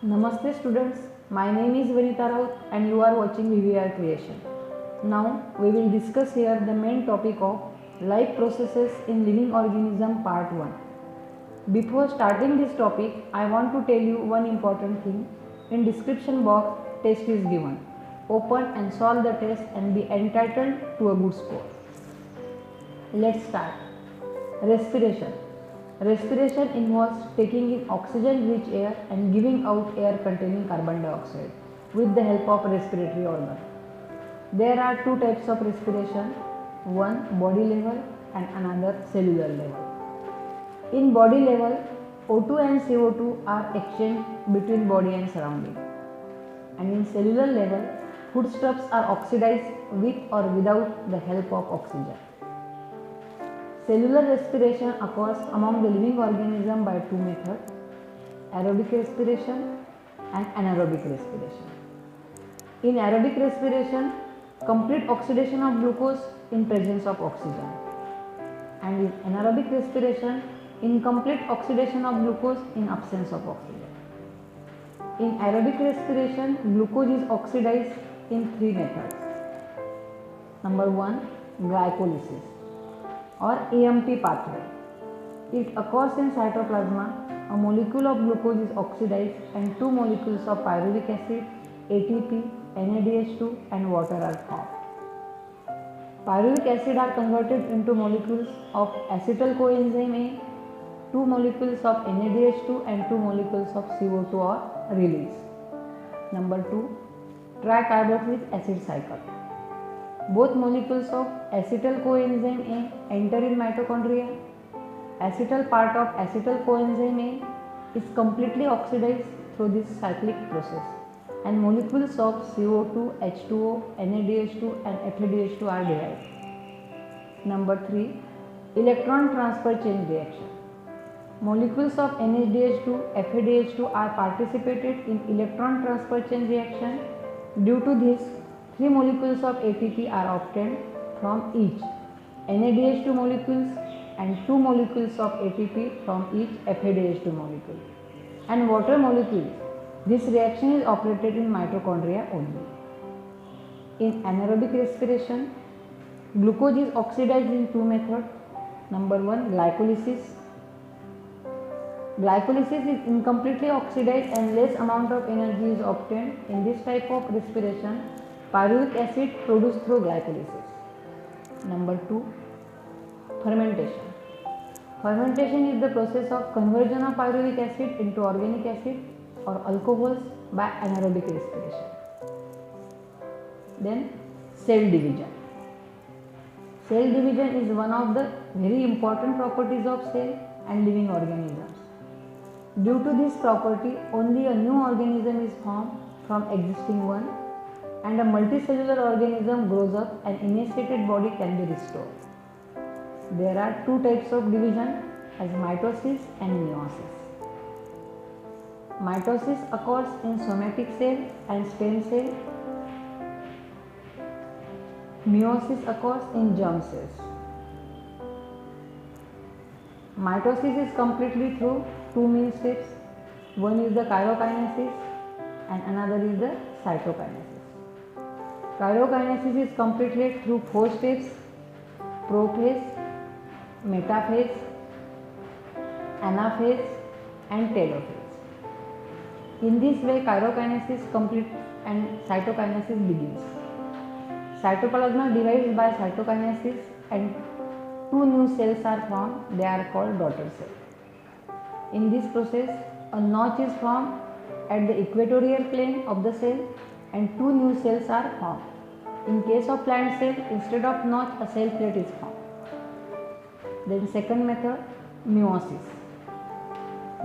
Namaste students, my name is Vanita Raut and you are watching VVR Creation. Now we will discuss here the main topic of life processes in living organism part 1. Before starting this topic, I want to tell you one important thing. In description box, test is given. Open and solve the test and be entitled to a good score. Let's start. Respiration. Respiration involves taking in oxygen-rich air and giving out air containing carbon dioxide with the help of respiratory organ. There are two types of respiration, one body level and another cellular level. In body level, O2 and CO2 are exchanged between body and surrounding. And in cellular level, foodstuffs are oxidized with or without the help of oxygen. Cellular respiration occurs among the living organism by two methods, aerobic respiration and anaerobic respiration. In aerobic respiration, complete oxidation of glucose in presence of oxygen. And in anaerobic respiration, incomplete oxidation of glucose in absence of oxygen. In aerobic respiration, glucose is oxidized in three methods. Number 1, glycolysis or AMP pathway. It occurs in cytoplasm. A molecule of glucose is oxidized and two molecules of pyruvic acid, ATP, NADH2 and water are formed. Pyruvic acid are converted into molecules of acetyl coenzyme A, two molecules of NADH2 and two molecules of CO2 are released. Number 2, tricarboxylic acid cycle. Both molecules of acetyl coenzyme A enter in mitochondria. Acetyl part of acetyl coenzyme A is completely oxidized through this cyclic process and molecules of CO2, H2O, NADH2 and FADH2 are derived. Number 3, electron transfer chain reaction. Molecules of NADH2, FADH2 are participated in electron transfer chain reaction. Due to this, three molecules of ATP are obtained from each NADH2 molecules and two molecules of ATP from each FADH2 molecule and water molecule. This reaction is operated in mitochondria only. In anaerobic respiration, glucose is oxidized in two methods. Number 1, glycolysis. Glycolysis is incompletely oxidized and less amount of energy is obtained. In this type of respiration, pyruvic acid produced through glycolysis. Number 2, fermentation. Fermentation is the process of conversion of pyruvic acid into organic acid or alcohols by anaerobic respiration. Then cell division. Cell division is one of the very important properties of cell and living organisms. Due to this property, only a new organism is formed from existing one and a multicellular organism grows up and emaciated body can be restored. There are two types of division as mitosis and meiosis. Mitosis occurs in somatic cell and stem cell. Meiosis occurs in germ cells. Mitosis is completely through two main steps. One is the chirokinesis and another is the cytokinesis. Chirokinesis is completed through four steps: prophase, metaphase, anaphase and telophase. In this way, chirokinesis complete and cytokinesis begins. Cytoplasm divides by cytokinesis and two new cells are formed. They are called daughter cells. In this process, a notch is formed at the equatorial plane of the cell and two new cells are formed. In case of plant cell, instead of notch, a cell plate is formed. Then second method, meiosis.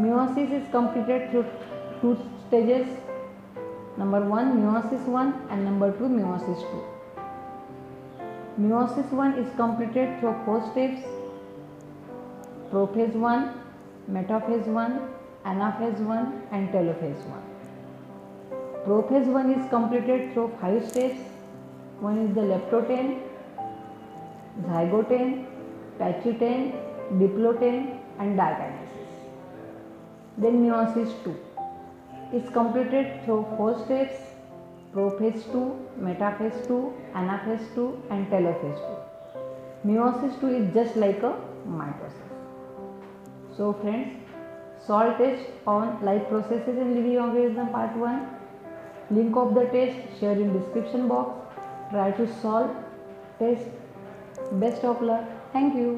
Meiosis is completed through two stages. Number 1, meiosis 1 and number 2, meiosis 2. Meiosis 1 is completed through four steps: prophase 1, metaphase 1, anaphase 1 and telophase 1. Prophase 1 is completed through 5 steps. One is the leptotene, zygotene, pachytene, diplotene and dikinesis. Then meiosis 2. is completed through 4 steps: prophase 2, metaphase 2, anaphase 2 and telophase 2. Meiosis 2 is just like a mitosis. So friends, solve test on life processes in living organism part 1. Link of the test share in description box. Try to solve test. Best of luck. Thank you.